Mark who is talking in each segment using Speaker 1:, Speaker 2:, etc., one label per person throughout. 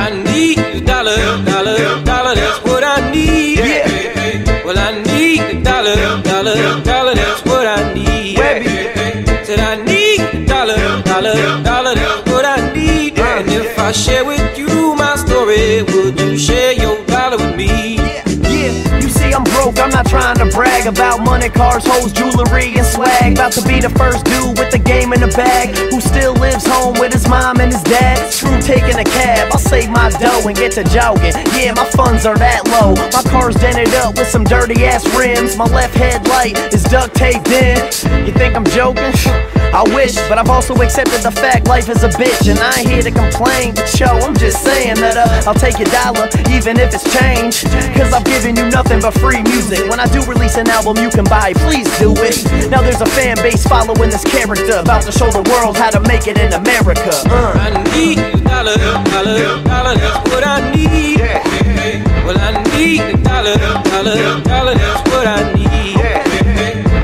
Speaker 1: I need a dollar, dollar, dollar, that's what I need. Yeah. Well, I need a dollar, dollar, dollar, that's what I need. Said I need a dollar, dollar, dollar, that's what I need. And if I share with you my story, would you share your dollar with me?
Speaker 2: You see, I'm broke, I'm not trying to brag about money, cars, hoes, jewelry, and swag. About to be the first dude with the game in the bag, who still lives home with his mom and his dad. True, taking a cab, I'll save my dough and get to jogging. Yeah, my funds are that low. My car's dented up with some dirty ass rims. My left headlight is duct taped in. You think I'm joking? I wish, but I've also accepted the fact life is a bitch. And I ain't here to complain, but yo, I'm just saying that I'll take your dollar, even if it's change. Cause I've given you nothing but free music. When I do release an album you can buy, please do it. Now there's a fan base following this character, about to show the world how to make it in America.
Speaker 1: I need a dollar, dollar, dollar, that's what I need. Well, I need a dollar, dollar, dollar, that's what I need.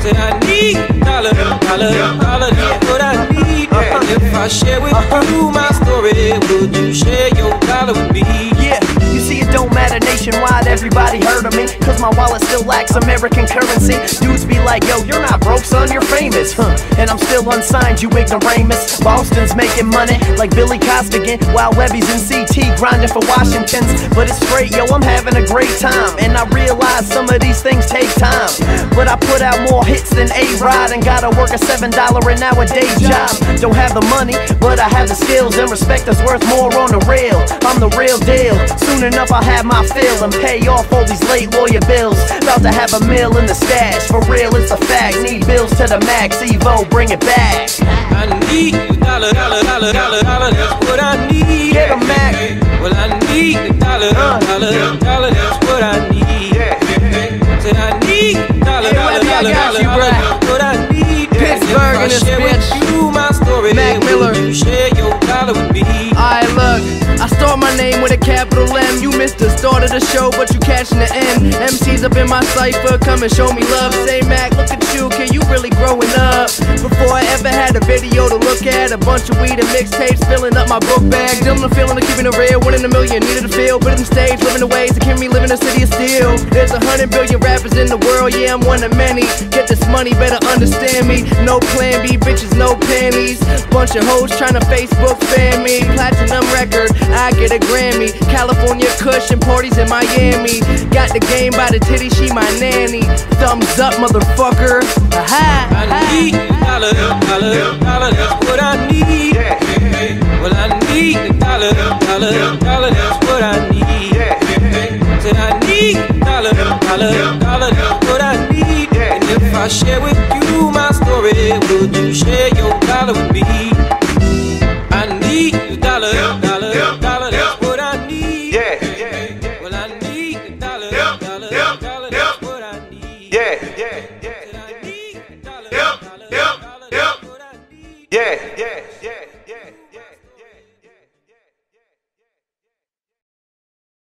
Speaker 1: Said I need a dollar, dollar, dollar, that's what I need. And if I share with you my story, would you share your dollar with me?
Speaker 2: Yeah, you see it don't matter nationwide, everybody heard of me. Cause my wallet still lacks American currency. Dudes be like, yo, you're not broke son, you're famous. And I'm still unsigned, you ignoramus. Boston's making money like Billy Costigan, while Webby's in CT grinding for Washington's. But it's straight, yo, I'm having a great time. And I realize some of these things take time, but I put out more hits than A-Rod, and gotta work a $7 an hour day job. Don't have the money, but I have the skills, and respect is worth more on the real. I'm the real deal. Soon enough I'll have my fill and pay off all these late lawyer bills. About to have a meal in the stash, for real it's a fact. Need bills to the max, Evo, bring it back.
Speaker 1: I need a dollar, dollar, dollar, dollar, dollar, that's what I need.
Speaker 2: Get a Mac.
Speaker 1: Well, I need a dollar, dollar, dollar, that's what I need. Said I need a dollar, dollar, dollar, dollar, that's what I need.
Speaker 3: Pittsburgh in this bitch.
Speaker 1: You my story,
Speaker 3: Mac Miller.
Speaker 1: would you share your dollar with me?
Speaker 3: Alright, look, I start my name with a capital M. You missed the start of the show, but you catching the end. MC's up in my cypher, come and show me love. Say, Mac, look at you, kid, you really growing up. Before I ever had a video to look at, a bunch of weed and mixtapes filling up my book bag. Still the feeling of keeping it real, 1 in a million, needed to feel. Put it in stage, living the ways that keep me living in the city of steel. There's 100 billion rappers in the world, yeah, I'm one of many. Get this money, better understand me. No plan B, bitches, no panties. Bunch of hoes trying to Facebook fan me. Platinum record, I get a Grammy. California Kush and parties in Miami. Got the game by the titty, she my nanny. Thumbs up, motherfucker. Aha.
Speaker 1: I need a dollar, dollar, dollar, that's what I need. Well, I need a dollar, dollar, dollar, that's what I need. Said I need a dollar, dollar, dollar, that's what I need. And if I share with you my story, would you share your dollar with me? I need a dollar, dollar, dollar, that's what I need. Well, I need a dollar, dollar, dollar, that's what I need. Said I need a dollar, dollar, dollar.